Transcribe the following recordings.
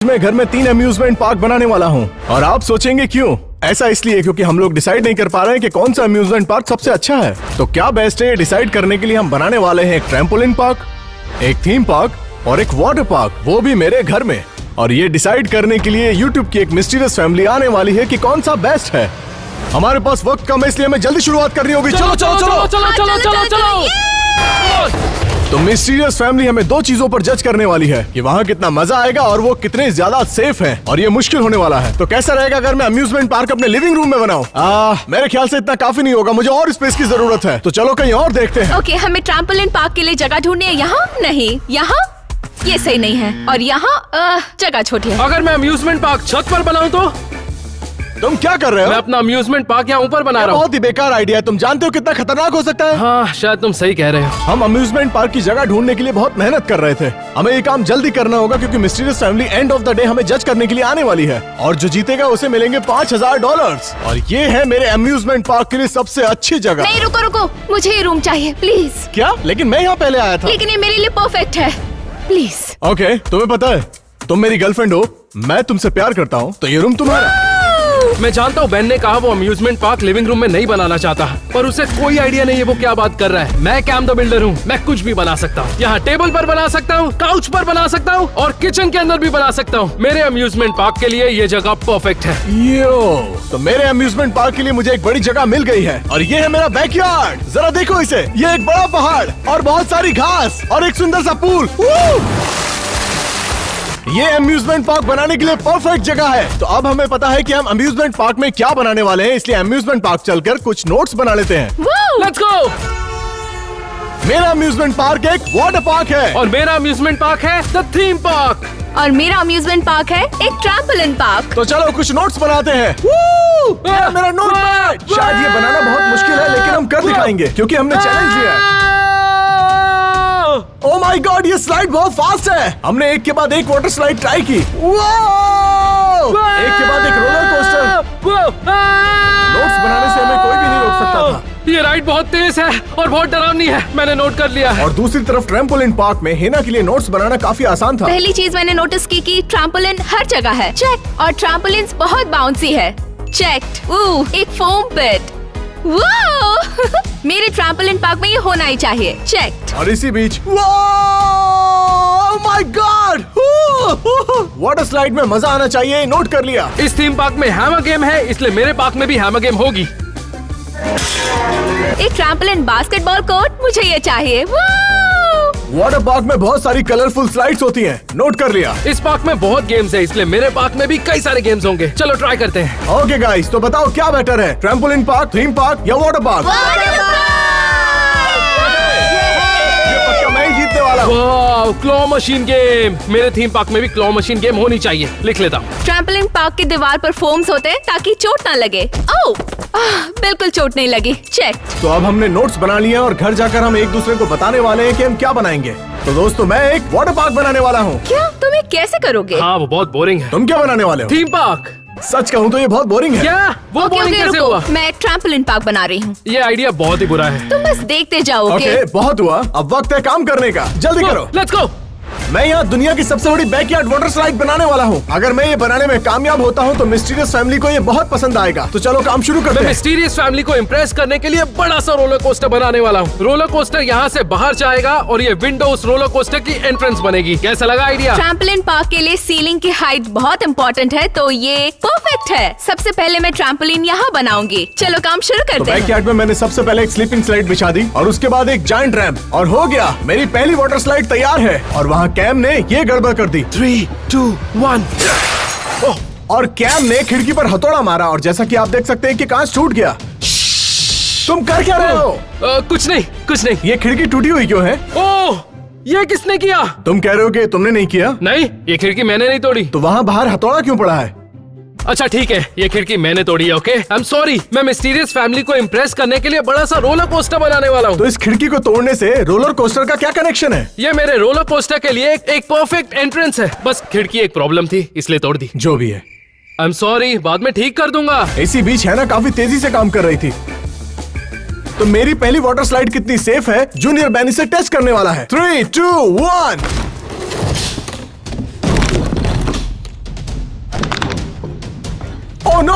मैं घर में 3 अम्यूजमेंट पार्क बनाने वाला हूँ और आप सोचेंगे क्यों? ऐसा इसलिए क्योंकि हम लोग डिसाइड नहीं कर पा रहे हैं कि कौन सा अम्यूजमेंट पार्क सबसे अच्छा है। तो क्या बेस्ट है ये डिसाइड करने के लिए हम बनाने वाले हैं एक ट्रैम्पोलिन पार्क, एक थीम पार्क और एक वाटर पार्क, वो भी मेरे घर में। और ये डिसाइड करने के लिए यूट्यूब की एक मिस्टीरियस फैमिली आने वाली है कि कौन सा बेस्ट है। हमारे पास वक्त कम है इसलिए हमें जल्दी शुरुआत करनी होगी। चलो चलो चलो चलो चलो चलो चलो। तो मिस्टीरियस फैमिली हमें 2 चीजों पर जज करने वाली है कि वहाँ कितना मजा आएगा और वो कितने ज्यादा सेफ हैं। और ये मुश्किल होने वाला है। तो कैसा रहेगा अगर मैं अम्यूजमेंट पार्क अपने लिविंग रूम में बनाऊं? मेरे ख्याल से इतना काफी नहीं होगा, मुझे और स्पेस की जरूरत है। तो चलो कहीं और देखते हैं। ओके, हमें ट्रैम्पोलिन पार्क के लिए जगह ढूंढनी है। यहाँ नहीं, यहाँ ये सही नहीं है और यहाँ जगह छोटी है। अगर मैं अम्यूजमेंट पार्क छत पर बनाऊं तो? तुम क्या कर रहे हो? मैं अपना अम्यूजमेंट पार्क यहाँ ऊपर बना रहा हूँ। बहुत ही बेकार आइडिया है। तुम जानते हो कितना खतरनाक हो सकता है? हाँ, शायद तुम सही कह रहे हो। हम अम्यूजमेंट पार्क की जगह ढूंढने के लिए बहुत मेहनत कर रहे थे। हमें ये काम जल्दी करना होगा क्योंकि mysterious family end of the day हमें जज करने के लिए आने वाली है और जो जीतेगा उसे मिलेंगे $5000। और ये है मेरे अम्यूजमेंट पार्क के लिए सबसे अच्छी जगह। नहीं, रुको रुको, मुझे ये रूम चाहिए प्लीज। क्या? लेकिन मैं यहाँ पहले आया था। लेकिन ये मेरे लिए परफेक्ट है, प्लीज। ओके, तुम्हें पता है तुम मेरी गर्लफ्रेंड हो, मैं तुमसे प्यार करता हूँ, तो ये रूम तुम्हारा। मैं जानता हूँ बेन ने कहा वो अम्यूजमेंट पार्क लिविंग रूम में नहीं बनाना चाहता, पर उसे कोई आइडिया नहीं है वो क्या बात कर रहा है। मैं कैम द बिल्डर हूँ, मैं कुछ भी बना सकता हूँ। यहाँ टेबल पर बना सकता हूँ, काउच पर बना सकता हूँ और किचन के अंदर भी बना सकता हूँ। मेरे अम्यूजमेंट पार्क के लिए ये जगह परफेक्ट है। यो, तो मेरे अम्यूजमेंट पार्क के लिए मुझे एक बड़ी जगह मिल गई है और ये है मेरा बैकयार्ड। जरा देखो इसे, ये एक बड़ा पहाड़ और बहुत सारी घास और एक सुंदर सा पूल। ये अम्यूजमेंट पार्क बनाने के लिए परफेक्ट जगह है। तो अब हमें पता है कि हम अम्यूजमेंट पार्क में क्या बनाने वाले हैं, इसलिए अम्यूजमेंट पार्क चलकर कुछ नोट्स बना लेते हैं। Let's go. मेरा अम्यूजमेंट पार्क एक वाटर पार्क है और मेरा अम्यूजमेंट पार्क है द थीम पार्क। और मेरा अम्यूजमेंट पार्क है एक ट्रैम्पोलिन पार्क। तो चलो कुछ नोट्स बनाते हैं। मेरा नोटपैड। शायद ये बनाना बहुत मुश्किल है लेकिन हम कर दिखाएंगे क्योंकि हमने चैलेंज लिया है। ओह माय गॉड, ये स्लाइड बहुत फास्ट है। हमने एक के बाद एक वाटर स्लाइड ट्राई की। एक के बाद एक रोलर कोस्टर। नोट्स बनाने से हमें कोई भी नहीं रोक सकता था। ये राइड बहुत तेज है और बहुत डरावनी है, मैंने नोट कर लिया है। और दूसरी तरफ ट्रैम्पोलिन पार्क में हेना के लिए नोट्स बनाना काफी आसान था। पहली चीज मैंने नोटिस की कि ट्रैम्पोलिन हर जगह है, चेक। और ट्रैम्पोलिन बहुत बाउंसी है, चेक। एक फोम पिट, मेरे ट्रैम्पोलिन पार्क में ये होना ही चाहिए, चेक। और इसी बीच माय गॉड, वाटर स्लाइड में मजा आना चाहिए, नोट कर लिया। इस थीम पार्क में हैमर गेम है, इसलिए मेरे पार्क में भी हैमर गेम होगी। एक ट्रैम्पोलिन बास्केटबॉल कोर्ट, मुझे ये चाहिए। वाटर पार्क में बहुत सारी कलरफुल स्लाइड्स होती हैं, नोट कर लिया। इस पार्क में बहुत गेम्स है, इसलिए मेरे पार्क में भी कई सारे गेम्स होंगे। चलो ट्राई करते हैं। ओके गाइस, तो बताओ क्या बेटर है, ट्रैम्पोलिन पार्क, थीम पार्क या वाटर पार्क? ये पक्का मैं ही जीतने वाला हूँ। वाह, क्लॉ मशीन गेम। मेरे थीम पार्क में भी क्लॉ मशीन गेम होनी चाहिए, लिख लेता हूँ। ट्रैम्पोलिन पार्क की दीवार पर फोम्स होते हैं ताकि चोट ना लगे। ओह, बिल्कुल चोट नहीं लगी, चेक। तो अब हमने नोट्स बना लिए हैं और घर जाकर हम एक दूसरे को बताने वाले हैं कि हम क्या बनाएंगे। तो दोस्तों, मैं एक वाटर पार्क बनाने वाला हूँ। क्या? तुम ये कैसे करोगे? हाँ, वो बहुत बोरिंग है। तुम क्या बनाने वाले हो? Theme park. सच कहूँ तो ये बहुत बोरिंग है। क्या? वो बोरिंग कैसे रुको, हुआ? मैं ट्रैम्पोलिन पार्क बना रही हूँ। ये आइडिया बहुत ही बुरा है। तुम बस देखते जाओगे। ओके, बहुत हुआ, अब वक्त है काम करने का, जल्दी करो। Let's go. मैं यहाँ दुनिया की सबसे बड़ी बैकयार्ड वाटर स्लाइड बनाने वाला हूँ। अगर मैं ये बनाने में कामयाब होता हूँ तो मिस्टीरियस फैमिली को ये बहुत पसंद आएगा। तो चलो काम शुरू करते मैं हैं। मिस्टीरियस फैमिली को इम्प्रेस करने के लिए बड़ा सा रोलर कोस्टर बनाने वाला हूँ। रोलर कोस्टर यहाँ से बाहर जाएगा और ये विंडो उस रोलर कोस्टर की एंट्रेंस बनेगी। कैसा लगा आइडिया? ट्रैम्पोलिन पार्क के लिए सीलिंग की हाइट बहुत इम्पोर्टेंट है, तो ये परफेक्ट है। सबसे पहले मैं ट्रैम्पोलिन यहाँ बनाऊंगी। चलो काम शुरू तो करते हैं। बैकयार्ड में मैंने सबसे पहले एक स्लीपिंग स्लाइड बिछा दी और उसके बाद एक जायंट रैंप और हो गया, मेरी पहली वाटर स्लाइड तैयार है। और वहाँ कैम ने ये गड़बड़ कर दी। 3, 2, 1। और कैम ने खिड़की पर हथौड़ा मारा और जैसा कि आप देख सकते हैं कि कांच टूट गया। तुम कर क्या रहे हो? कुछ नहीं, कुछ नहीं। ये खिड़की टूटी हुई क्यों है? ओह, ये किसने किया? तुम कह रहे हो कि तुमने नहीं किया? नहीं, ये खिड़की मैंने नहीं तोड़ी। तो वहाँ बाहर हथौड़ा क्यों पड़ा है? अच्छा ठीक है, ये खिड़की मैंने तोड़ी है। Okay, I am sorry. मैं मिस्टीरियस फैमिली को इम्प्रेस करने के लिए बड़ा सा रोलर कोस्टर बनाने वाला हूँ। तो इस खिड़की को तोड़ने से रोलर कोस्टर का क्या कनेक्शन है? ये मेरे रोलर कोस्टर के लिए एक परफेक्ट एंट्रेंस है। बस खिड़की एक प्रॉब्लम थी, इसलिए तोड़ दी। जो भी है, आई एम सॉरी, बाद में ठीक कर दूंगा। इसी बीच है ना काफी तेजी से काम कर रही थी। तो मेरी पहली वाटर स्लाइड कितनी सेफ है, जूनियर बैन इसे टेस्ट करने वाला है। 3, 2, 1।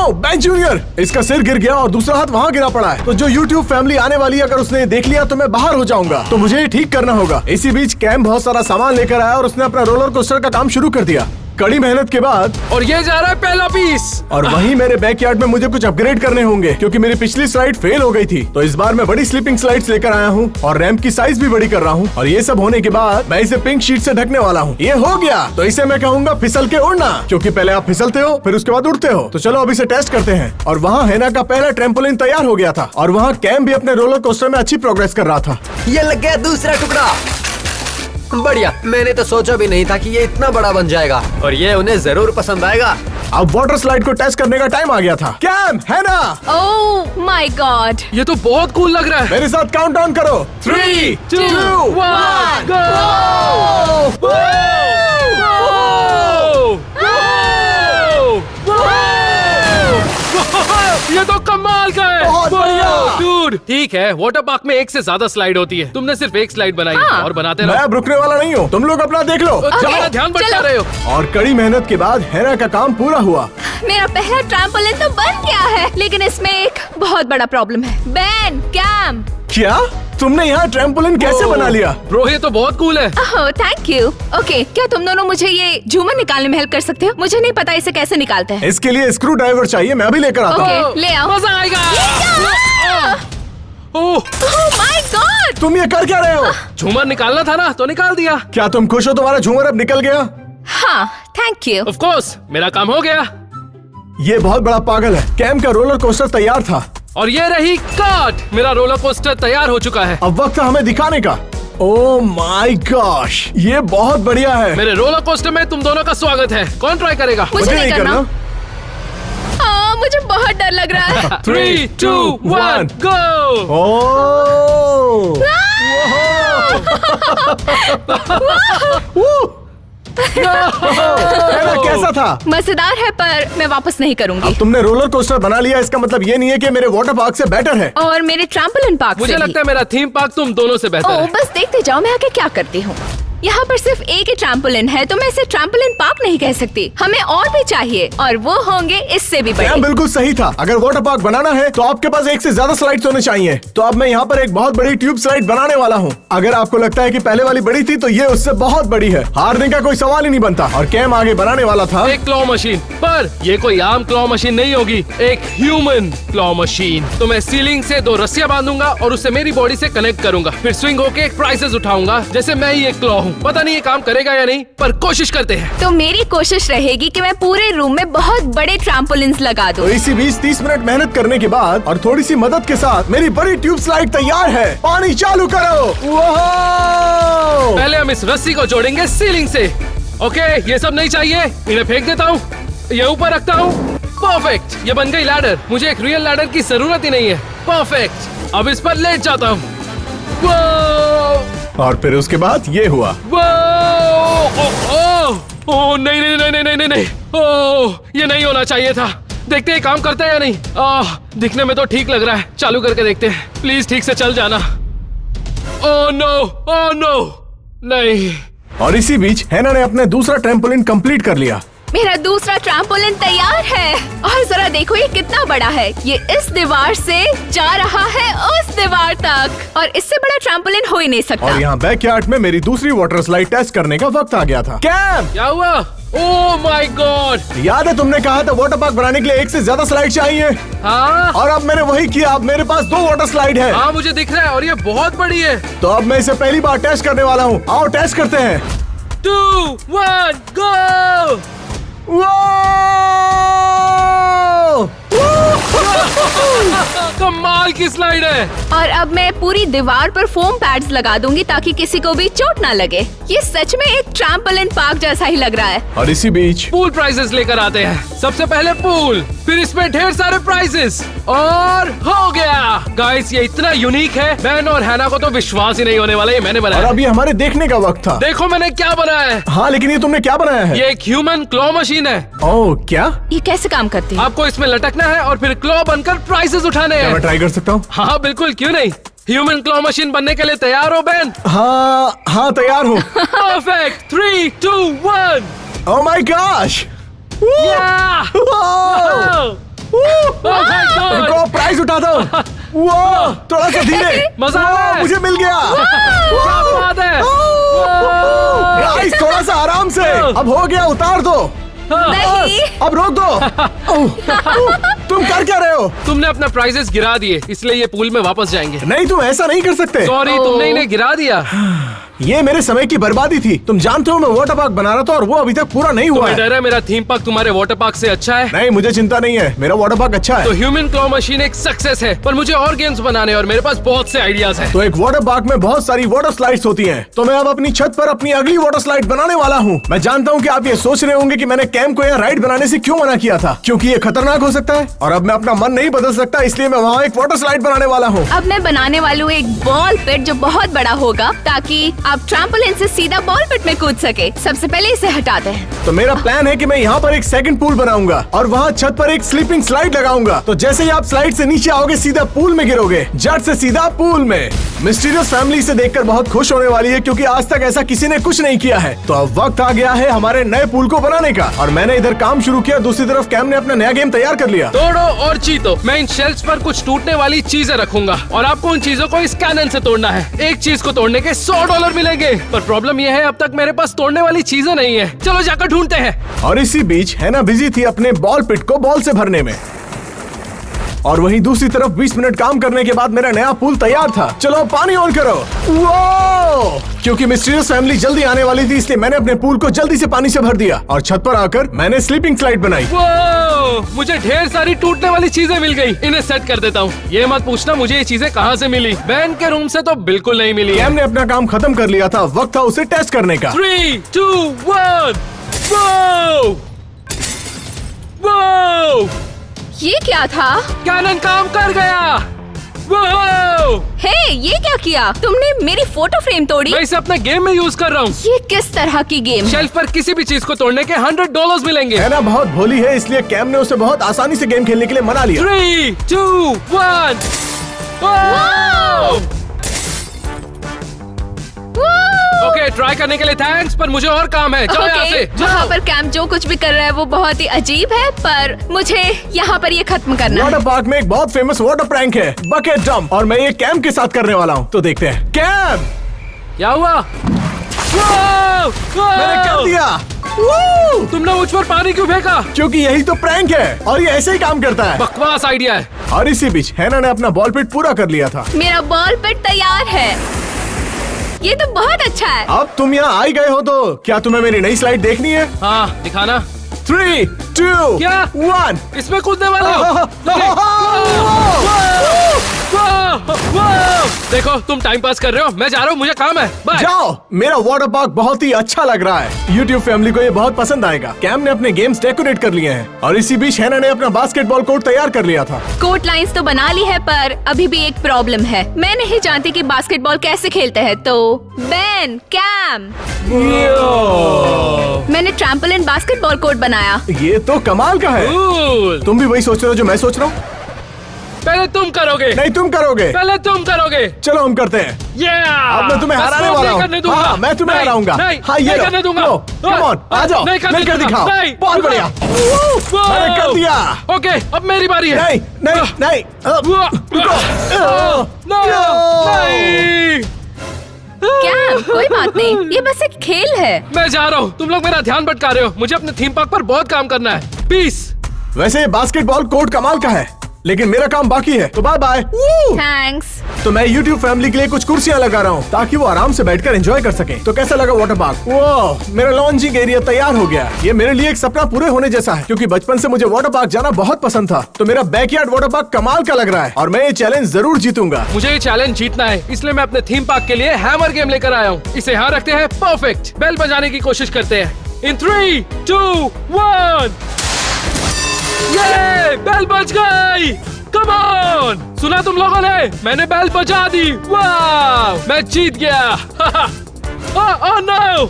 ओह बेन जूनियर, इसका सिर गिर गया और दूसरा हाथ वहाँ गिरा पड़ा है। तो जो यूट्यूब फैमिली आने वाली है, अगर उसने देख लिया तो मैं बाहर हो जाऊंगा। तो मुझे ये ठीक करना होगा। इसी बीच कैम बहुत सारा सामान लेकर आया और उसने अपना रोलर कोस्टर का काम शुरू कर दिया। कड़ी मेहनत के बाद और ये जा रहा है पहला पीस। और वहीं मेरे बैकयार्ड में मुझे कुछ अपग्रेड करने होंगे, क्योंकि मेरी पिछली स्लाइड फेल हो गई थी। तो इस बार मैं बड़ी स्लीपिंग स्लाइड्स लेकर आया हूँ और रैंप की साइज भी बड़ी कर रहा हूँ। और ये सब होने के बाद मैं इसे पिंक शीट से ढकने वाला हूँ। ये हो गया तो इसे मैं कहूँगा फिसल के उड़ना, क्योंकि पहले आप फिसलते हो फिर उसके बाद उड़ते हो। तो चलो अब इसे टेस्ट करते हैं। और वहाँ हैना का पहला ट्रैम्पोलिन तैयार हो गया था और वहाँ कैम भी अपने रोलर कोस्टर में अच्छी प्रोग्रेस कर रहा था। ये लग गया दूसरा टुकड़ा। बढ़िया, मैंने तो सोचा भी नहीं था कि ये इतना बड़ा बन जाएगा और ये उन्हें जरूर पसंद आएगा। अब वाटर स्लाइड को टेस्ट करने का टाइम आ गया था। कैम, हैना, ओह माय गॉड, ये तो बहुत कूल लग रहा है। मेरे साथ काउंट डाउन करो। 3, 2, 1, गो! ये तो कमाल का है। बहुत बढ़िया। डूड, ठीक है, वाटर पार्क में एक से ज्यादा स्लाइड होती है। तुमने सिर्फ एक स्लाइड बनाई हाँ। और बनाते मैं रहो। अब रुकने वाला नहीं हूँ। तुम लोग अपना देख लो। ज्यादा ध्यान भटका चलो। रहे हो। और कड़ी मेहनत के बाद हैना का काम पूरा हुआ। मेरा पहला ट्रैम्पोलिन तो बन गया है, लेकिन इसमें एक बहुत बड़ा प्रॉब्लम है। बेन, कैम, क्या तुमने यहाँ ट्रैम्पोलिन कैसे बना लिया? ब्रो, ये तो बहुत कूल है। Oh thank you. ओके, क्या तुम दोनों मुझे ये झूमर निकालने में हेल्प कर सकते हो? मुझे नहीं पता इसे कैसे निकालते हैं। इसके लिए स्क्रू ड्राइवर चाहिए, मैं अभी लेकर आता हूँ। ओके, ले आओ। मजा आएगा। ओह, ओह माय गॉड, तुम ये कर क्या रहे हो? झूमर निकालना था ना, तो निकाल दिया। क्या तुम खुश हो? तुम्हारा झूमर अब निकल गया। हाँ थैंक यू। ऑफ कोर्स, मेरा काम हो गया। ये बहुत बड़ा पागल है। कैम का रोलर कोस्टर तैयार था। और ये रही काट, मेरा रोलर कोस्टर तैयार हो चुका है। अब वक्त है हमें दिखाने का। ओह माय गॉश, ये बहुत बढ़िया है। मेरे रोलर कोस्टर में तुम दोनों का स्वागत है। कौन ट्राई करेगा? मुझे नहीं करना। मुझे बहुत डर लग रहा है। 3, 2, 1, गो! ओह हैना, कैसा था? मजेदार है, पर मैं वापस नहीं करूंगी। अब तुमने रोलर कोस्टर बना लिया, इसका मतलब ये नहीं है कि मेरे वाटर पार्क से बेटर है। और मेरे ट्रैम्पोलिन पार्क मुझे से लगता है मेरा थीम पार्क तुम दोनों से बेहतर ओह है। बस देखते जाओ मैं आगे क्या करती हूँ। यहाँ पर सिर्फ एक ही ट्रैम्पोलिन है, तो मैं इसे ट्रैम्पोलिन पार्क नहीं कह सकती। हमें और भी चाहिए, और वो होंगे इससे भी बड़े। कैम बिल्कुल सही था। अगर वाटर पार्क बनाना है तो आपके पास एक से ज्यादा स्लाइड्स होने चाहिए। तो अब मैं यहाँ पर एक बहुत बड़ी ट्यूब स्लाइड बनाने वाला हूँ। अगर आपको लगता है कि पहले वाली बड़ी थी, तो ये उससे बहुत बड़ी है। हारने का कोई सवाल ही नहीं बनता। और कैम आगे बनाने वाला था एक क्लॉ मशीन, पर ये कोई आम क्लॉ मशीन नहीं होगी, एक ह्यूमन क्लॉ मशीन। तो मैं सीलिंग से 2 रस्सियां बांधूंगा और उसे मेरी बॉडी से कनेक्ट करूंगा। फिर स्विंग होके प्राइजेस उठाऊंगा, जैसे मैं ही एक क्लॉ हूँ। पता नहीं ये काम करेगा या नहीं, पर कोशिश करते हैं। तो मेरी कोशिश रहेगी कि मैं पूरे रूम में बहुत बड़े ट्रैम्पोलिन्स लगा दूं। तो इसी बीच 30 मिनट मेहनत करने के बाद और थोड़ी सी मदद के साथ मेरी बड़ी ट्यूब स्लाइड तैयार है। पानी चालू करो। वाह! पहले हम इस रस्सी को जोड़ेंगे सीलिंग से। ओके, ये सब नहीं चाहिए, इन्हें फेंक देता हूँ। ये ऊपर रखता हूँ। परफेक्ट, ये बन गई लैडर। मुझे एक रियल लैडर की जरूरत ही नहीं है। परफेक्ट, अब इस पर लेट जाता हूँ। और फिर उसके बाद ये हुआ। ओह नहीं नहीं नहीं नहीं नहीं नहीं, ओह ये नहीं होना चाहिए था। देखते हैं काम करता है या नहीं। दिखने में तो ठीक लग रहा है, चालू करके देखते हैं। प्लीज ठीक से चल जाना। ओह नो, नहीं। और इसी बीच हैना ने अपने दूसरा ट्रैम्पोलिन कंप्लीट कर लिया। मेरा दूसरा ट्रैम्पोलिन तैयार है। और जरा देखो ये कितना बड़ा है। ये इस दीवार से जा रहा है उस दीवार तक, और इससे बड़ा ट्रैम्पोलिन हो ही नहीं सकता। और यहाँ बैकयार्ड में मेरी दूसरी वाटर स्लाइड टेस्ट करने का वक्त आ गया था। कैम, क्या हुआ? Oh my God! याद है तुमने कहा था वाटर पार्क बनाने के लिए एक से ज्यादा स्लाइड चाहिए? हाँ और अब मैंने वही किया। अब मेरे पास 2 वाटर स्लाइड है। हाँ, मुझे दिख रहा है, और ये बहुत बड़ी है। तो अब मैं इसे पहली बार टेस्ट करने वाला हूँ। आओ टेस्ट करते हैं। 2, 1, गो! कमाल की स्लाइड है। और अब मैं पूरी दीवार पर फोम पैड्स लगा दूंगी ताकि किसी को भी चोट ना लगे। ये सच में एक ट्रैम्पोलिन पार्क जैसा ही लग रहा है। और इसी बीच पूल प्राइजेस लेकर आते हैं। सबसे पहले पूल, फिर इसमें ढेर सारे प्राइजेस, और हो गया। गाइस, ये इतना यूनिक है, बेन और हैना को तो विश्वास ही नहीं होने वाला। ये मैंने और बनाया। अब ये हमारे देखने का वक्त था। देखो मैंने क्या बनाया है। हाँ, लेकिन ये तुमने क्या बनाया है? ये एक ह्यूमन क्लॉ मशीन है। ओह, क्या? ये कैसे काम करती है? आपको इसमें लटकना है और फिर क्लॉ बनकर प्राइजेस उठाने क्या मैं हैं। ट्राई कर सकता हूँ? हाँ बिल्कुल, क्यों नहीं। ह्यूमन क्लॉ मशीन बनने के लिए तैयार हो बेन? हाँ तैयार हूँ। परफेक्ट। 3, 2, 1। Oh my gosh! रुको, प्राइज उठा दो। वो थोड़ा सा धीरे। मजा आ रहा है। मुझे मिल गया। क्या बात है। गाइस थोड़ा सा आराम से। अब हो गया, उतार दो। नहीं। अब रोक दो। तुम कर क्या रहे हो? तुमने अपना प्राइजेस गिरा दिए, इसलिए ये पूल में वापस जाएंगे। नहीं, तुम ऐसा नहीं कर सकते। सॉरी, तुमने इन्हें गिरा दिया। ये मेरे समय की बर्बादी थी। तुम जानते हो मैं वाटर पार्क बना रहा था और वो अभी तक पूरा नहीं हुआ तुम्हें है। डर है मेरा थीम पार्क तुम्हारे वाटर पार्क से अच्छा है? नहीं, मुझे चिंता नहीं है, मेरा वाटर पार्क अच्छा तो है। ह्यूमन क्लॉ मशीन एक सक्सेस है, पर मुझे और गेम्स बनाने और मेरे पास बहुत से आइडियाज हैं। तो एक वाटर पार्क में बहुत सारी वाटर स्लाइड्स होती हैं। तो मैं अब अपनी छत पर अपनी अगली वाटर स्लाइड बनाने वाला हूँ। मैं जानता हूँ कि आप ये सोच रहे होंगे कि मैंने कैम को यहाँ राइड बनाने से क्यों मना किया था, क्योंकि ये खतरनाक हो सकता है और अब मैं अपना मन नहीं बदल सकता, इसलिए मैं वहाँ एक वाटर स्लाइड बनाने वाला हूँ। अब मैं बनाने वाली हूँ एक बॉल पिट जो बहुत बड़ा होगा, ताकि आप ट्रैम्पोलिन से सीधा बॉल पिट में कूद सके। सबसे पहले इसे हटाते हैं। तो मेरा प्लान है कि मैं यहाँ पर एक सेकंड पूल बनाऊंगा और वहाँ छत पर एक स्लीपिंग स्लाइड लगाऊंगा। तो जैसे ही आप स्लाइड से नीचे आओगे सीधा पूल में गिरोगे, जट से सीधा पूल में। मिस्टीरियस फैमिली से देखकर बहुत खुश होने वाली है, क्योंकि आज तक ऐसा किसी ने कुछ नहीं किया है। तो अब वक्त आ गया है हमारे नए पूल को बनाने का और मैंने इधर काम शुरू किया, दूसरी तरफ कैम ने अपना नया गेम तैयार कर लिया। तोड़ो और जीतो। मैं इन शेल्फ्स पर कुछ टूटने वाली चीजें रखूंगा और आपको उन चीजों को इस कैनन से तोड़ना है। एक चीज को तोड़ने के $100 मिलेंगे, पर प्रॉब्लम यह है अब तक मेरे पास तोड़ने वाली चीजें नहीं है। चलो जाकर ढूंढते हैं। और इसी बीच हैना बिजी थी अपने बॉल पिट को बॉल से भरने में और वहीं दूसरी तरफ 20 मिनट काम करने के बाद मेरा नया पूल तैयार था। चलो पानी ऑन करो। वो क्योंकि मिस्टीरियस फैमिली जल्दी आने वाली थी, इसलिए मैंने अपने पूल को जल्दी से पानी से भर दिया और छत पर आकर मैंने स्लीपिंग स्लाइड बनाई। वो मुझे ढेर सारी टूटने वाली चीजें मिल गई। इन्हें सेट कर देता हूँ। ये मत पूछना मुझे ये चीजें कहाँ से मिली। बैन के रूम से तो बिल्कुल नहीं मिली। कैम ने अपना काम खत्म कर लिया था, वक्त था उसे टेस्ट करने का। 3, 2, 1 वो वो ये क्या था? कैनन काम कर गया। वो हे, ये क्या किया तुमने? मेरी फोटो फ्रेम तोड़ी। मैं इसे अपने गेम में यूज कर रहा हूँ। ये किस तरह की गेम? शेल्फ पर किसी भी चीज को तोड़ने के $100 मिलेंगे। हैना बहुत भोली है, इसलिए कैम ने उसे बहुत आसानी से गेम खेलने के लिए मना लिया। 3, 2, 1 ओके, ट्राई करने के लिए थैंक्स, पर मुझे और काम है। जाओ यहाँ से। वहाँ पर कैम जो कुछ भी कर रहा है वो बहुत ही अजीब है, पर मुझे यहाँ पर ये खत्म करना है। वाटर पार्क में एक बहुत फेमस वाटर प्रैंक है, बकेट डंप, और मैं ये कैम के साथ करने वाला हूँ। तो देखते हैं। कैम, क्या हुआ? मैंने कर दिया। तुमने मुझ पर पानी क्यों फेंका? क्योंकि यही तो प्रैंक है और ये ऐसे ही काम करता है। बकवास आइडिया है। और इसी बीच हैना ने अपना बॉल पिट पूरा कर लिया था। मेरा बॉल पिट तैयार है। ये तो बहुत अच्छा है। अब तुम यहाँ आ गए हो तो क्या तुम्हें मेरी नई स्लाइड देखनी है? हाँ, दिखाना। 3, 2, क्या? 1 इसमें कूदने वाले हो? देखो, तुम टाइम पास कर रहे हो, मैं जा रहा हूँ, मुझे काम है। बाय। जाओ। मेरा वाटर पार्क बहुत ही अच्छा लग रहा है। YouTube फैमिली को ये बहुत पसंद आएगा। कैम ने अपने गेम्स डेकोरेट कर लिए हैं और इसी बीच हैना ने अपना बास्केटबॉल कोर्ट तैयार कर लिया था। कोर्ट लाइंस तो बना ली है, पर अभी भी एक प्रॉब्लम है। मैं नहीं जानती कि बास्केटबॉल कैसे खेलते हैं। तो बेन, कैम, मैंने ट्रैम्पोलिन बास्केटबॉल कोर्ट बनाया। ये तो कमाल का है। Cool। तुम भी वही सोच रहे हो जो मैं सोच रहा हूँ? पहले तुम करोगे। नहीं, तुम करोगे। पहले तुम करोगे। चलो हम करते हैं। Yeah! अब मैं तुम्हें हराने वाला हूँ। करने दूंगा। हाँ, मैं तुम्हें नहीं, हराऊंगा। नहीं, हाँ, ये नहीं लो। करने दूंगा। लो, come on, आ जाओ। नहीं करने मिलकर दूंगा। दिखाओ। नहीं, बहुत रुको। बढ़िया। वो। मैंने कर दिया। ओके, अब मेरी बारी है। नहीं, नहीं, नहीं। रुको। नहीं। कैम, कोई बात नहीं, ये बस एक खेल है। मैं जा रहा हूँ। तुम लोग मेरा ध्यान भटका रहे हो। मुझे अपने थीम पार्क पर बहुत काम करना है। पीस। वैसे ये बास्केटबॉल कोर्ट कमाल का है, लेकिन मेरा काम बाकी है। तो बाय बाय। थैंक्स। तो मैं YouTube फैमिली के लिए कुछ कुर्सियां लगा रहा हूँ ताकि वो आराम से बैठकर एंजॉय कर सके। तो कैसा लगा वाटर पार्क? वो मेरा लॉन्जिंग एरिया तैयार हो गया। ये मेरे लिए एक सपना पूरे होने जैसा है, क्योंकि बचपन से मुझे वाटर पार्क जाना बहुत पसंद था। तो मेरा बैकयार्ड वाटर पार्क कमाल का लग रहा है और मैं ये चैलेंज जरूर जीतूंगा। मुझे ये चैलेंज जीतना है, इसलिए मैं अपने थीम पार्क के लिए हैमर गेम लेकर आया हूँ। इसे यहाँ रखते हैं। परफेक्ट। बेल बजाने की कोशिश करते हैं। इन 3, 2, 1 ये बेल बज गई। Come on. सुना तुम लोगों ने? मैंने बेल बजा दी। वाह, मैं जीत गया। ओह नो,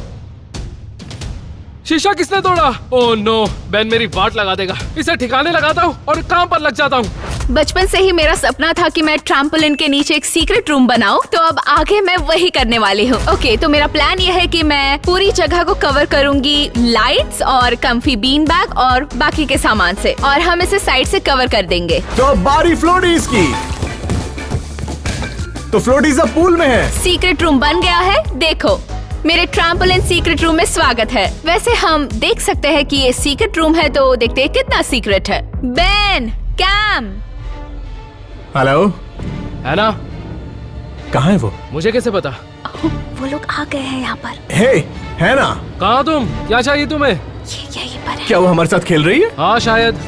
शीशा किसने तोड़ा? ओह नो, बेन मेरी वाट लगा देगा। इसे ठिकाने लगाता हूँ और काम पर लग जाता हूँ। बचपन से ही मेरा सपना था कि मैं ट्रैम्पोलिन के नीचे एक सीक्रेट रूम बनाऊं, तो अब आगे मैं वही करने वाली हूँ। ओके, तो मेरा प्लान यह है कि मैं पूरी जगह को कवर करूंगी लाइट्स और कम्फी बीन बैग और बाकी के सामान से, और हम इसे साइड से कवर कर देंगे। तो अब बारी फ्लोटीज की। तो फ्लोटीज अब पूल में है। सीक्रेट रूम बन गया है। देखो, मेरे ट्रैम्पोलिन सीक्रेट रूम में स्वागत है। वैसे हम देख सकते हैं कि ये सीक्रेट रूम है, तो देखते हैं कितना सीक्रेट है। बेन, कैम, हेलो, है ना? कहाँ है वो? मुझे कैसे पता? वो लोग आ गए हैं यहाँ पर। हे, है ना? कहाँ तुम? क्या चाहिए तुम्हें? ये यहीं पर है। क्या वो हमारे साथ खेल रही है? हाँ शायद।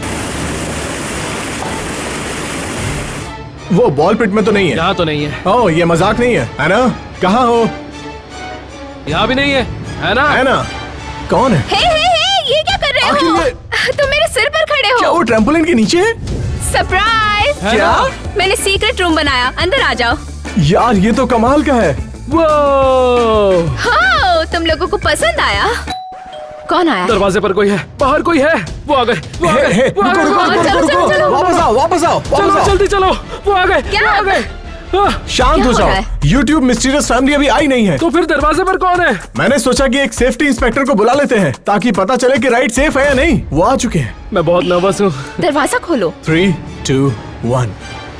वो बॉल पिट में तो नहीं है। यहाँ तो नहीं है। ओह, ये मजाक नहीं है ना? कहाँ हो? यहाँ भी नहीं है, है ना? है ना? कौन है? हे, ये क्या कर रहे आखिर हो? ये- तुम मेरे सिर पर खड़े क्या हो। वो ट्रैम्पोलिन के नीचे है? सरप्राइज! है क्या? ना? मैंने सीक्रेट रूम बनाया, अंदर आ जाओ। यार, ये तो कमाल का है। वो हाँ, तुम लोगों को पसंद आया? कौन आया? दरवाजे पर कोई है, बाहर कोई है। वो आ गए, वो आ हे, गए, हे, वो आ रुको, गए, वो आ रुको, गए। चलो, रुको, चलो, रुको। चलो। वापस आओ, वापस आओ, चलो वापस आओ। जल्दी चलो, वो आ गए, क्या? वो आ गए। हाँ, शांत क्या हो हो जाओ। रहा है? YouTube मिस्टीरियस फैमिली अभी आई नहीं है। तो फिर दरवाजे पर कौन है? मैंने सोचा कि एक सेफ्टी इंस्पेक्टर को बुला लेते हैं ताकि पता चले कि राइड सेफ है या नहीं। वो आ चुके हैं। मैं बहुत नर्वस हूँ। दरवाजा खोलो। 3, 2, 1।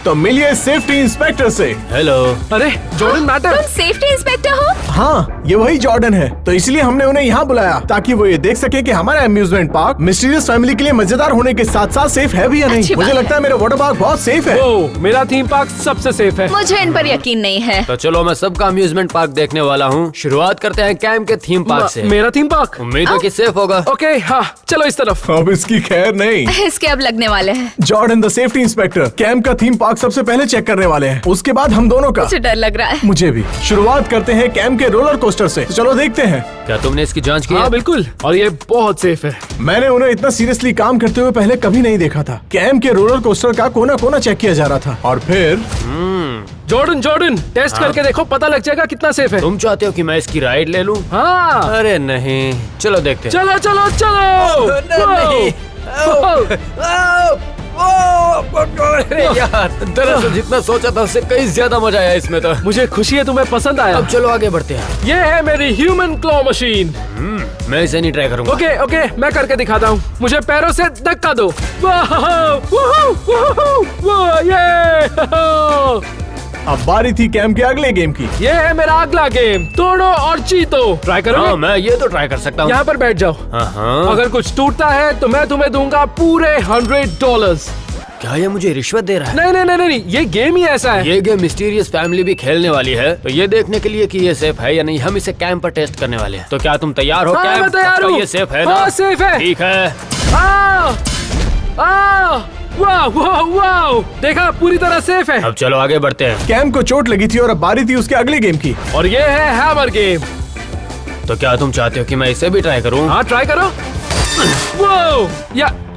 तो मिलिए सेफ्टी इंस्पेक्टर से। हेलो। अरे जॉर्डन मैटर। तुम सेफ्टी इंस्पेक्टर हो? हाँ, ये वही जॉर्डन है। तो इसलिए हमने उन्हें यहाँ बुलाया ताकि वो ये देख सके कि हमारा अम्यूजमेंट पार्क मिस्टीरियस फैमिली के लिए मजेदार होने के साथ साथ सेफ है भी या नहीं। अच्छी मुझे बात लगता है मेरा वाटर पार्क बहुत सेफ है। ओ, मेरा थीम पार्क सबसे सेफ है। मुझे इन पर यकीन नहीं है। तो चलो, मैं सबका अम्यूजमेंट पार्क देखने वाला हूँ। शुरुआत करते हैं कैम के थीम पार्क से। मेरा थीम पार्क। उम्मीद है कि सेफ होगा। ओके, हाँ चलो इस तरफ। अब इसकी खैर नहीं। इसके अब लगने वाले हैं। Jordan the safety inspector camp का थीम पार्क सबसे पहले चेक करने वाले हैं, उसके बाद हम दोनों का। मुझे डर लग रहा है। मुझे भी। शुरुआत करते हैं कैंप के रोलर कोस्टर से। तो चलो देखते हैं। क्या तुमने इसकी जांच की हाँ है? बिल्कुल, और ये बहुत सेफ है। मैंने उन्हें इतना सीरियसली काम करते हुए पहले कभी नहीं देखा था। कैंप के रोलर कोस्टर का कोना कोना चेक किया जा रहा था और फिर जॉर्डन टेस्ट करके देखो, पता लग जाएगा कितना सेफ है। तुम चाहते हो कि मैं इसकी राइड ले लूं? हाँ अरे नहीं, चलो देखते हैं। चलो चलो चलो। नहीं। अरे यार, दरअसल जितना सोचा था उससे कहीं ज्यादा मजा आया इसमें तो। मुझे खुशी है तुम्हें पसंद आया। अब चलो आगे बढ़ते हैं। ये है मेरी ह्यूमन क्लॉ मशीन। मैं इसे नहीं ट्राई करूंगा। ओके ओके, मैं करके दिखाता हूँ। मुझे पैरों से धक्का दो। वाह, वाह, वाह, वाह, ये। अब बारी थी कैंप के अगले गेम की। ये है मेरा अगला गेम, तोड़ो और जीतो। ट्राई करो। हाँ, मैं ये तो ट्राई कर सकता हूँ। यहाँ पर बैठ जाओ। हाँ। अगर कुछ टूटता है तो मैं तुम्हें दूंगा पूरे $100। क्या ये मुझे रिश्वत दे रहा है? नहीं नहीं नहीं नहीं, ये गेम ही ऐसा है। ये गेम मिस्टीरियस फैमिली भी खेलने वाली है, तो ये देखने के लिए कि ये सेफ है या नहीं, हम इसे कैंप पर टेस्ट करने वाले हैं। तो क्या तुम तैयार हो? हाँ, कैंप? मैं तैयार पक्का हूँ। ये सेफ है ना? हाँ, सेफ है। ठीक है। वाह वाह वाह, देखा पूरी तरह सेफ है। अब चलो आगे बढ़ते हैं। कैंप को चोट लगी थी और अब बारी थी उसके अगले गेम की। और ये है हैमर गेम। तो क्या तुम चाहते हो कि मैं इसे भी ट्राई करूं? हाँ ट्राई करो।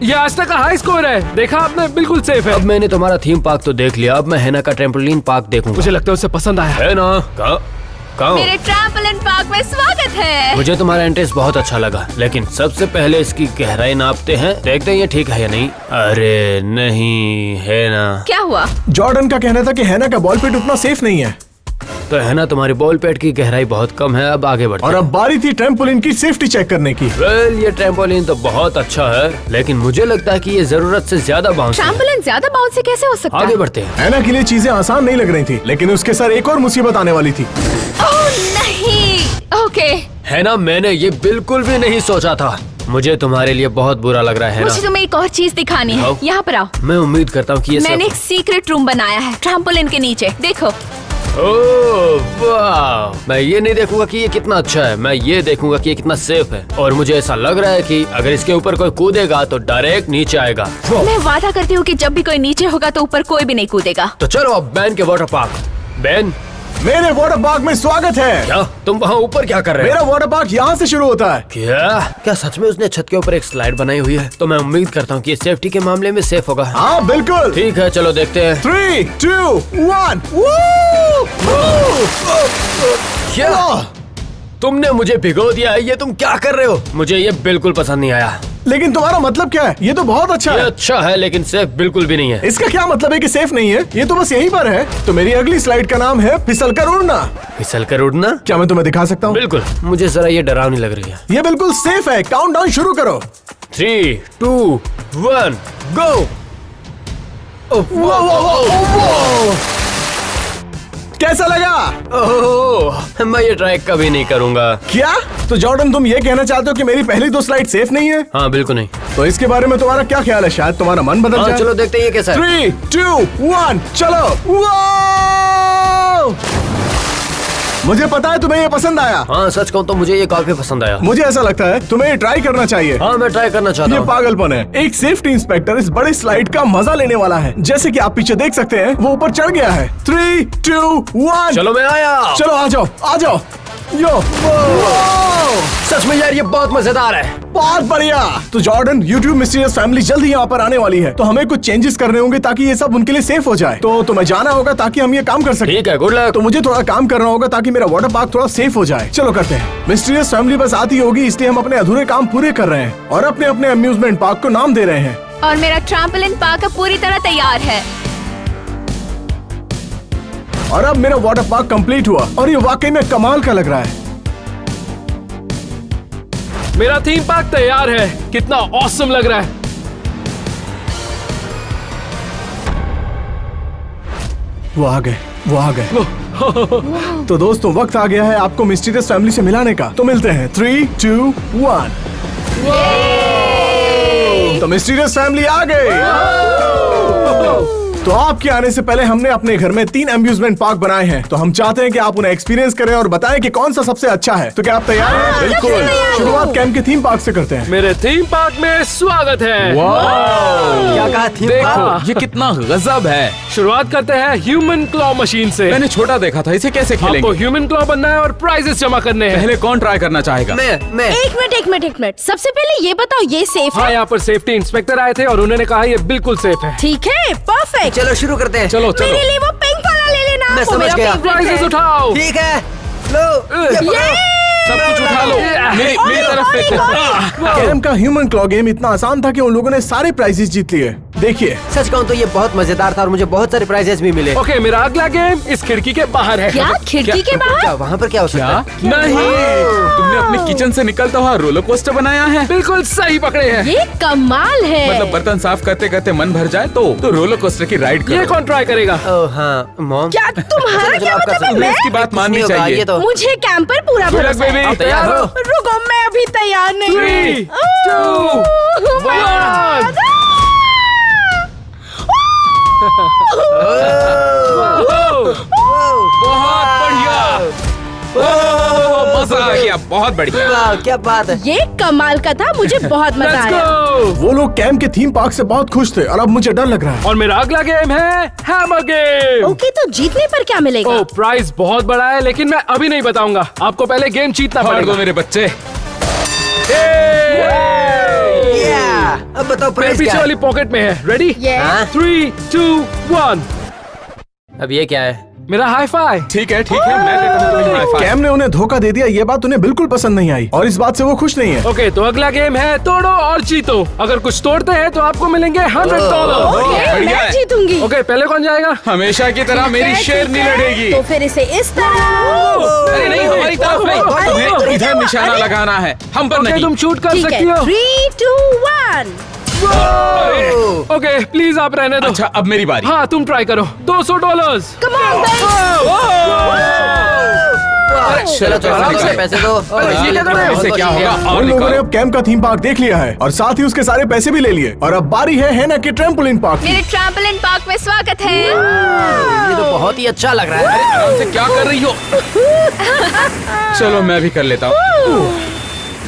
ये आज तक का हाई स्कोर है, देखा आपने, बिल्कुल सेफ है। अब मैंने तुम्हारा थीम पार्क तो देख लिया, अब मैं हैना का ट्रैम्पोलिन पार्क देखूंगा। मुझे लगता है उसे पसंद आया। है ना? कहाँ? मेरे ट्रैम्पोलिन पार्क में स्वागत है। मुझे तुम्हारा इंटरेस्ट बहुत अच्छा लगा, लेकिन सबसे पहले इसकी गहराई नापते हैं, देखते हैं ये ठीक है या नहीं। अरे नहीं, है ना? क्या हुआ? जॉर्डन का कहना था कि हैना का बॉल पिट उतना सेफ नहीं है। तो है ना, तुम्हारी बॉल पैड की गहराई बहुत कम है। अब आगे बढ़ते और हैं। अब बारी थी ट्रैम्पोलिन की सेफ्टी चेक करने की। वेल, ये ट्रैम्पोलिन तो बहुत अच्छा है, लेकिन मुझे लगता है कि ये जरूरत से ज्यादा बाउंस है। ट्रैम्पोलिन ज्यादा बाउंस से कैसे हो सकता आगे है? बढ़ते हैं। हैना के लिए चीजें आसान नहीं लग रही थी, लेकिन उसके सर एक और मुसीबत आने वाली थी। ओह नहीं। ओके, है ना, मैंने ये बिल्कुल भी नहीं सोचा था। मुझे तुम्हारे लिए बहुत बुरा लग रहा है ना? मुझे तुम्हें एक और चीज दिखानी है। आओ। यहाँ पर आओ। मैं उम्मीद करता हूँ कि ये मैंने एक सब... सीक्रेट रूम बनाया है ट्रैम्पोलिन के नीचे, देखो। ओह वाह, मैं ये नहीं देखूंगा कि ये कितना अच्छा है, मैं ये देखूंगा कि ये कितना सेफ है। और मुझे ऐसा लग रहा है कि अगर इसके ऊपर कोई कूदेगा तो डायरेक्ट नीचे आएगा। मैं वादा करती हूँ कि जब भी कोई नीचे होगा तो ऊपर कोई भी नहीं कूदेगा। तो चलो अब बैन के वाटर पार्क। बैन, मेरे वाटर पार्क में स्वागत है। क्या तुम वहाँ ऊपर क्या कर रहे हो? मेरा वाटर पार्क यहाँ से शुरू होता है। क्या सच में उसने छत के ऊपर एक स्लाइड बनाई हुई है? तो मैं उम्मीद करता हूँ कि सेफ्टी के मामले में सेफ होगा। हाँ बिल्कुल। ठीक है, चलो देखते हैं। 3, 2, 1। क्या? तुमने मुझे भिगो दिया है, ये तुम क्या कर रहे हो? मुझे ये बिल्कुल पसंद नहीं आया। लेकिन तुम्हारा मतलब क्या है? ये तो बहुत अच्छा ये है। अच्छा है लेकिन सेफ बिल्कुल भी नहीं है। इसका क्या मतलब है कि सेफ नहीं है? ये तो बस यहीं पर है। तो मेरी अगली स्लाइड का नाम है फिसल कर उड़ना। फिसल कर उड़ना? क्या मैं तुम्हें दिखा सकता हूँ? बिल्कुल, मुझे जरा ये डरावनी लग रही है। ये बिल्कुल सेफ है। काउंटडाउन शुरू करो। 3, 2, 1, गो। कैसा लगा? ओह, मैं ये ट्राई कभी नहीं करूंगा। क्या? तो जॉर्डन तुम ये कहना चाहते हो कि मेरी पहली 2 स्लाइड सेफ नहीं है? हाँ बिल्कुल नहीं। तो इसके बारे में तुम्हारा क्या ख्याल है? शायद तुम्हारा मन बदल हाँ जाए। चलो देखते हैं ये कैसा है। 3, 2, 1 चलो। वाओ! मुझे पता है तुम्हें ये पसंद आया। हाँ सच कहूँ तो मुझे ये काफी पसंद आया। मुझे ऐसा लगता है तुम्हें ये ट्राई करना चाहिए। हाँ मैं ट्राई करना चाहता ये हूँ। पागलपन है। एक सेफ्टी इंस्पेक्टर इस बड़ी स्लाइड का मजा लेने वाला है। जैसे कि आप पीछे देख सकते हैं, वो ऊपर चढ़ गया है। 3, 2, 1 चलो मैं आया। चलो आ जाओ, आ जाओ। यो सच में यार ये बहुत मजेदार है। बहुत बढ़िया। तो जॉर्डन, यूट्यूब मिस्टीरियस फैमिली जल्द ही यहाँ पर आने वाली है, तो हमें कुछ चेंजेस करने होंगे ताकि ये सब उनके लिए सेफ हो जाए। तो तुम्हें जाना होगा ताकि हम ये काम कर सकें। ठीक है, गुड लक। तो मुझे थोड़ा काम करना होगा ताकि मेरा वाटर पार्क थोड़ा सेफ हो जाए। चलो करते हैं। मिस्टीरियस फैमिली बस आती होगी, इसलिए हम अपने अधूरे काम पूरे कर रहे हैं और अपने अपने अम्यूजमेंट पार्क को नाम दे रहे हैं। और मेरा ट्रैम्पोलिन पार्क अब पूरी तरह तैयार है। और अब मेरा वाटर पार्क कंप्लीट हुआ और ये वाकई में कमाल का लग रहा है। मेरा थीम पार्क तैयार है। कितना ऑसम लग रहा है। वो आ गए, वो आ गए। तो दोस्तों वक्त आ गया है आपको मिस्टीरियस फैमिली से मिलाने का। तो मिलते हैं 3, 2, 1। तो मिस्टीरियस फैमिली आ गई। तो आपके आने से पहले हमने अपने घर में 3 अम्यूजमेंट पार्क बनाए हैं। तो हम चाहते हैं कि आप उन्हें एक्सपीरियंस करें और बताएं कि कौन सा सबसे अच्छा है। तो क्या आप तैयार हैं? बिल्कुल। शुरुआत कैंप के थीम पार्क से करते हैं। मेरे थीम पार्क में स्वागत है। क्या कहा थी? देखो ये कितना गजब है। शुरुआत करते हैं ह्यूमन क्लॉ मशीन से। मैंने छोटा देखा था, इसे कैसे आपको खेलेंगे? ह्यूमन क्लॉ बनना है और प्राइजेस जमा करने हैं। पहले कौन ट्राई करना चाहेगा? मैं एक मिनट। सबसे पहले ये बताओ, ये सेफ हाँ, है? यहाँ पर सेफ्टी इंस्पेक्टर आए थे और उन्होंने कहा ये बिल्कुल सेफ है। ठीक है, परफेक्ट। चलो शुरू करते हैं। चलो चलो। मेरे लिए वो पिंक वाला ले लेना। मैं वो समझ मेरा गया। favorite प्राइजेस है। उठाओ। ठीक है, लो ये पकड़ो। सब कुछ उठा लो। मेरी तरफ से। कैंप का ह्यूमन क्लॉ गेम इतना आसान था कि उन लोगों ने सारे प्राइजेस जीत लिए। देखिए, सच कहूँ तो ये बहुत मजेदार था और मुझे बहुत सारे प्राइजेस भी मिले। ओके, मेरा अगला गेम इस खिड़की के बाहर है। क्या खिड़की के बाहर? क्या वहाँ पर क्या हो सकता है? नहीं, तुमने अपने किचन से निकलता हुआ रोलर कोस्टर बनाया है। बिल्कुल सही पकड़े हैं। ये कमाल है। मतलब बर्तन साफ करते करते मन भर जाए तो रोलर कोस्टर की राइड ये करो। कौन ट्राई करेगा? ओह हाँ, मॉम। क्या तुम्हारा क्या मतलब है? तुम्हें इसकी बात माननी चाहिए। ये तो मुझे कैंप पर पूरा Good luck, भरोसा है। baby. आप तैयार हो? रुको, मैं अभी तैयार नहीं 3, हूँ। 2, 1। बहुत बढ़िया। मजा आ गया, बहुत बढ़िया। वाह, क्या बात है। ये कमाल का था, मुझे बहुत मजा Let's आया। go! वो लोग कैंप के थीम पार्क से बहुत खुश थे और अब मुझे डर लग रहा है। और मेरा अगला गेम है हैमर गेम। ओके, तो जीतने पर क्या मिलेगा? ओ, प्राइस बहुत बड़ा है लेकिन मैं अभी नहीं बताऊंगा। आपको पहले गेम जीतना छोड़ दो पड़ेगा। मेरे बच्चे। अब बताओ मेरे प्राइस पीछे क्या है? वाली पॉकेट में है। रेडी? हाँ? 3, 2, 1। अब ये क्या है? मेरा हाई फाई। ठीक है, मैं देता हूँ तुम्हें high five। कैम ने उन्हें धोखा दे दिया। ये बात उन्हें बिल्कुल पसंद नहीं आई और इस बात से वो खुश नहीं है। ओके, तो अगला गेम है तोड़ो और जीतो। अगर कुछ तोड़ते हैं तो आपको मिलेंगे $100। ओके, बढ़िया मैं है। जीतूंगी। ओके, पहले कौन जाएगा? हमेशा की तरह मेरी शेरनी लड़ेगी। तो फिर इसे इस तरह। अरे नहीं, हमारी तरफ नहीं, तुम्हें इधर निशाना लगाना है, हम पर ओके, नहीं। तुम शूट कर ठीक सकती है, हो। 3, 2, 1। ओके, प्लीज आप रहने दो। अच्छा, अब मेरी बारी। हाँ, तुम ट्राई करो। $200। Come on, guys। चलो आराम से। पैसे दो। ये क्या कर रहे हो? इससे क्या होगा? और उन लोगों ने निकालो। अब कैंप का थीम पार्क देख लिया है और साथ ही उसके सारे पैसे भी ले लिए। और अब बारी है हैना के ट्रैम्पोलिन पार्क की। मेरे ट्रैम्पोलिन पार्क में स्वागत है। ये तो बहुत ही अच्छा लग रहा है। आराम से क्या कर रही हो? चलो मैं भी कर लेता हूँ।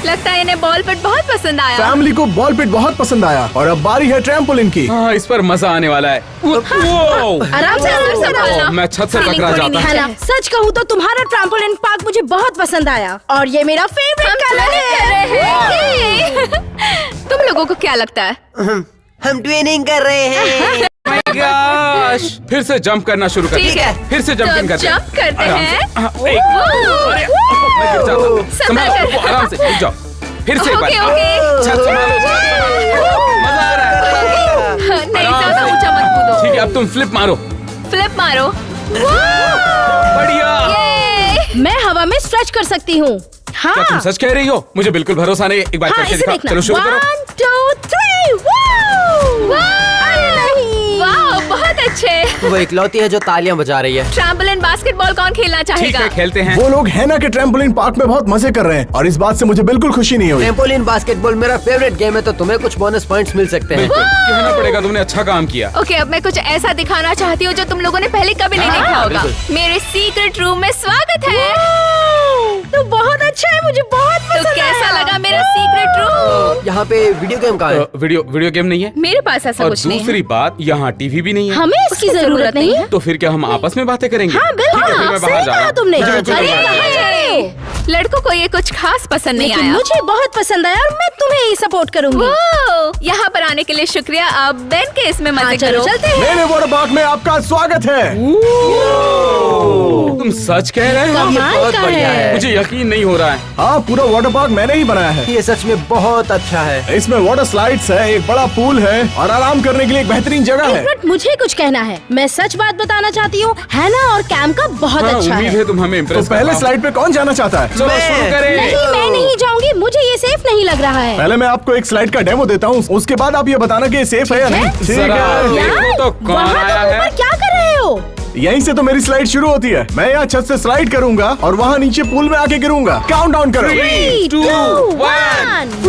लगता है इन्हें बॉल पिट बहुत पसंद आया। फैमिली को बॉल पिट बहुत पसंद आया और अब बारी है ट्रैम्पोलिन की। हाँ, इस पर मजा आने वाला है। वो, आराम से ओह, मैं छत से टकरा जाता। है ना? सच कहूँ तो तुम्हारा ट्रैम्पोलिन पार्क मुझे बहुत पसंद आया और ये मेरा फेवरेट कलर है। तुम लोगों को क्या लगता है? हम ट्विनिंग कर रहे हैं। गॉश! फिर से जंप करना शुरू कर। ठीक है। फिर से तो जंपिंग अब करते हैं। जंप करते आराम से। हैं। हाँ, एक, अरे, मैं गिर जाता हूँ। संभालो, कर। रुको, आराम से रुक जाओ। फिर से एक बार। Okay okay. छत संभालो, मजा आ रहा है। नहीं आराम ज्यादा से। ऊंचा मत कूदो। ठीक है, अब तुम फ्लिप मारो। फ्लिप मारो। बढ़िया। ये मैं हवा में स्ट्रेच कर सकती हूँ। हाँ क्या तुम सच कह रही हो? मुझे बिल्कुल भरोसा नहीं है। एक बार हाँ, करके इसे दिखाओ। देखना। चलो शुरू करो। 1 2 3 अरे नहीं। वाह बहुत अच्छे। वो इकलौती है जो तालियां बजा रही है। ट्रैम्पोलिन बास्केटबॉल कौन खेलना ठीक चाहेगा? है, खेलते हैं। वो लोग हैना के ट्रैम्पोलिन पार्क में बहुत मजे कर रहे हैं और इस बात से मुझे बिल्कुल खुशी नहीं हुई। ट्रैम्पोलिन बास्केटबॉल मेरा फेवरेट गेम है, तो तुम्हें कुछ बोनस पॉइंट्स मिल सकते हैं। बिल्कुल, कहना पड़ेगा, तुमने अच्छा काम किया। ओके अब मैं कुछ ऐसा दिखाना चाहती हूँ जो तुम लोगों ने पहले कभी नहीं देखा होगा। बिल्कुल। मेरे सीक्रेट रूम में स्वागत है। तो बहुत अच्छा है, मुझे बहुत तो पसंद कैसा आया। लगा मेरा सीक्रेट रूम? यहाँ पे वीडियो गेम कहाँ है? वीडियो गेम नहीं है। मेरे पास ऐसा और कुछ नहीं दूसरी है। बात, यहाँ टीवी भी नहीं है। हमें इसकी जरूरत नहीं है। तो फिर क्या हम आपस में बातें करेंगे? हाँ बिल्कुल, ठीक है, फिर मैं बाहर सही जा रहा कहा हूँ। तुमने। मुझे बिल्कुल अरे बाहर जाना कहाँ है। जा रहे हो? लड़कों को ये कुछ खास पसंद नहीं लेकिन आया। मुझे बहुत पसंद आया और मैं तुम्हें ही सपोर्ट करूंगी। वो यहाँ पर आने के लिए शुक्रिया। अब बेन के इसमें हाँ, मजे चलो करो। चलते हैं। मेरे वाटर पार्क में आपका स्वागत है। तुम सच कह रहे हो? ये कमाल बहुत का बढ़िया है। है। मुझे यकीन नहीं हो रहा है। हाँ, पूरा वाटर पार्क मैंने ही बनाया है। ये सच में बहुत अच्छा है। इसमें वाटर स्लाइड्स है, एक बड़ा पूल है और आराम करने के लिए एक बेहतरीन जगह एक है। मिनट, मुझे कुछ कहना है। मैं सच बात बताना चाहती हूँ, हैना और कैम का बहुत हाँ, अच्छा उम्मीद है। है तुम हमें तो इम्प्रेस पहले स्लाइड पे कौन जाना चाहता है? चलो शुरू करें। नहीं, मैं नहीं जाऊंगी, मुझे ये सेफ नहीं लग रहा है। पहले मैं आपको एक स्लाइड का डेमो देता हूँ, उसके बाद आप ये बताना कि ये सेफ है या नहीं। ठीक जरा है। देखो तो कौन वहाँ आया तुम है। ऊपर क्या कर रहे हो? यहीं से तो मेरी स्लाइड शुरू होती है। मैं यहाँ छत से स्लाइड करूंगा और वहाँ नीचे पूल में आके गिरूंगा। काउंट डाउन करो। 3, 2, 1।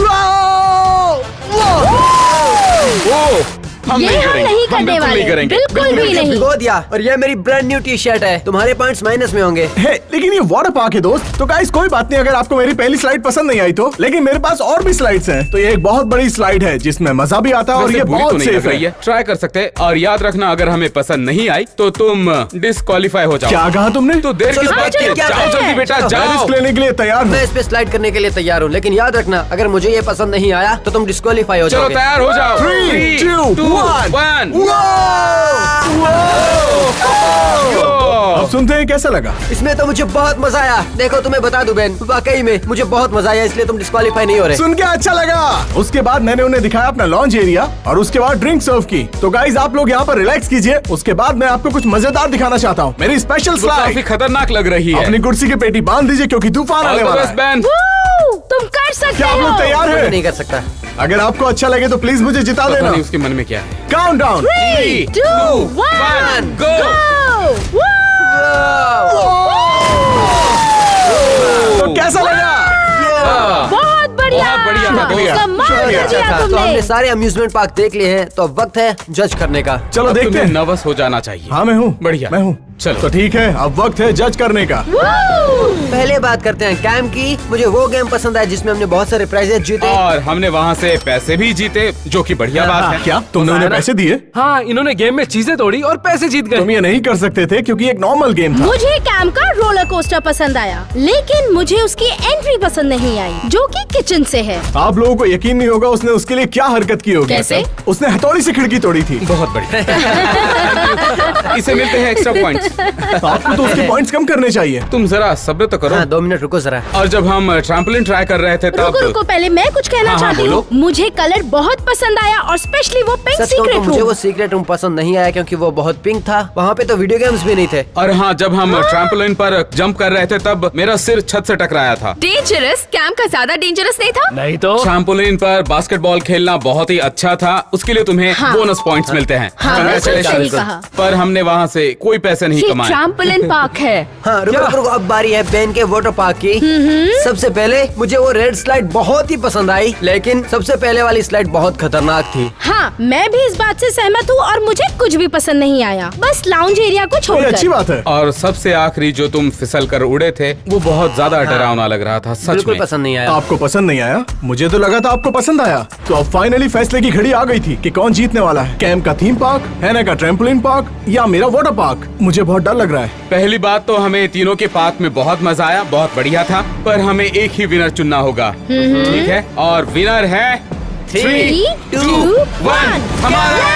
ओ, हम ये नहीं हम करेंगे। नहीं हम करने बिल्कुल वाले, नहीं करेंगे। बिल्कुल भी नहीं। भिगो दिया। और ये मेरी ब्रांड न्यू टी शर्ट है, तुम्हारे पॉइंट्स माइनस में होंगे। है, लेकिन ये वाटर पार्क है दोस्त। तो गाइस कोई बात नहीं, अगर आपको मेरी पहली स्लाइड पसंद नहीं आई तो। लेकिन मेरे पास और भी स्लाइड्स हैं। तो ये एक बहुत बड़ी स्लाइड है जिसमें मजा भी आता है और वैसे ये बुरी तो बहुत नहीं सेफ लग रही है। है। ट्राई कर सकते हैं और याद रखना, अगर हमें पसंद नहीं आई तो तुम डिस्क्वालीफाई हो जाओ। क्या कहा तुमने? तो देर किस चलो, बात की? चलो, क्या जाओ करते जल्दी हैं? बेटा, चलो, जाओ। रिस्क लेने के लिए तैयार हूँ। मैं इस पे स्लाइड करने के लिए तैयार हूँ, लेकिन याद रखना, अगर मुझे ये पसंद नहीं आया तो तुम डिस्क्वालीफाई हो चलो जाओगे। तैयार हो जाओ। 3, 2, 1। अब सुनते हैं कैसा लगा। इसमें तो मुझे बहुत मजा आया। देखो तुम्हें बता दूं बेन, वाकई में मुझे बहुत मजा आया, इसलिए तुम डिस्क्वालीफाई नहीं हो रहे। सुन के अच्छा लगा। उसके बाद मैंने उन्हें दिखाया अपना लॉन्च एरिया और उसके बाद ड्रिंक सर्व की। तो गाइज आप लोग यहाँ पर रिलैक्स कीजिए। उसके बाद मैं आपको कुछ मजेदार दिखाना चाहता हूँ। मेरी स्पेशल वो काफी स्लाइड। खतरनाक लग रही है। अपनी कुर्सी की पेटी बांध दीजिए क्योंकि तूफान आने वाला है। बैन। तुम कर सकते क्या आप लोग हो। तैयार मैं हैं? नहीं कर सकता। अगर आपको अच्छा लगे तो प्लीज मुझे जिता पता देना। नहीं उसके मन में क्या है। Count down. 3, 2, 1, go। तो कैसा लगा? बहुत बढ़िया। बहुत बढ़िया था, बढ़िया। कमाल कर शुक्रिया। दिया तो हमने तुमने। सारे अम्यूजमेंट पार्क देख लिए हैं, तो अब वक्त है जज करने का। चलो अब देखते तुम्हें हैं। नर्वस हो जाना चाहिए। हाँ मैं हूँ। बढ़िया। मैं हूँ। चलो। तो ठीक है, अब वक्त है जज करने का। पहले बात करते हैं कैम की। मुझे वो गेम पसंद आया जिसमें हमने बहुत सारे प्राइजेस जीते। और हमने वहाँ से पैसे भी जीते, जो कि बढ़िया बात है। क्या तुमने उन्हें पैसे दिए? हाँ, इन्होंने गेम में चीजें तोड़ी और पैसे जीत तुम गए। ये नहीं कर सकते थे क्योंकि एक नॉर्मल गेम था। मुझे कैम का रोलर कोस्टर पसंद आया, लेकिन मुझे उसकी एंट्री पसंद नहीं आई, जो कि किचन से है। आप लोगों को यकीन नहीं होगा उसने उसके लिए क्या हरकत की होगी। कैसे? उसने हथौड़ी से खिड़की तोड़ी थी। बहुत बढ़िया। इसे मिलते हैं एक्स्ट्रा पॉइंट्स। आपको तो उसके पॉइंट्स कम करने चाहिए। तुम जरा सब्र तो करो। हाँ, 2 मिनट रुको जरा। और जब हम ट्रैम्पोलिन ट्राई कर रहे थे रुको तब रुको, पहले मैं कुछ कहना हाँ, चाहती हूँ। बोलो। मुझे कलर बहुत पसंद आया और स्पेशली वो पिंक सच कहूं तो सीक्रेट मुझे वो रूम। सीक्रेट रूम पसंद नहीं आया, क्योंकि वो बहुत पिंक था। वहाँ पे तो वीडियो गेम्स भी नहीं थे। और हाँ, जब हम ट्रैम्पोलिन पर जंप कर रहे थे तब मेरा सिर छत से टकराया था। डेंजरस? कैम्प का ज्यादा डेंजरस नहीं था? नहीं तो ट्रैम्पोलिन पर बास्केटबॉल खेलना बहुत ही अच्छा था। उसके लिए तुम्हें हाँ। बोनस पॉइंट्स मिलते हैं। हाँ, Congratulations। बिल्कुल सही कहा। पर हमने वहाँ से कोई पैसे नहीं ये कमाए। ट्रैम्पोलिन पार्क है। हाँ, रुको रुको, अब बारी है बेन के वाटर पार्क की। सबसे पहले मुझे वो रेड स्लाइड बहुत ही पसंद आई, लेकिन सबसे पहले वाली स्लाइड बहुत खतरनाक थी। हाँ, मैं भी इस बात से सहमत हूँ और मुझे कुछ भी पसंद नहीं आया, बस लाउंज एरिया को ये छोड़कर। अच्छी बात है। और सबसे आखिरी जो तुम फिसल कर उड़े थे वो बहुत ज्यादा डरावना लग रहा था। सच बिल्कुल में पसंद नहीं आया। आपको पसंद नहीं आया? मुझे तो लगा था आपको पसंद आया। तो अब फाइनली फैसले की घड़ी आ गई थी कि कौन जीतने वाला है, कैम का थीम पार्क, हैना का ट्रैम्पोलिन पार्क या मेरा वाटर पार्क। मुझे बहुत डर लग रहा है। पहली बात तो हमें तीनों के पार्क में बहुत मजा आया, बहुत बढ़िया था। पर हमें एक ही विनर चुनना होगा, ठीक है? और विनर है 3, 2, 1। हमारा।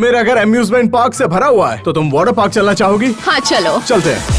मेरा घर अम्यूजमेंट पार्क से भरा हुआ है, तो तुम वाटर पार्क चलना चाहोगी? हाँ चलो। चलते हैं।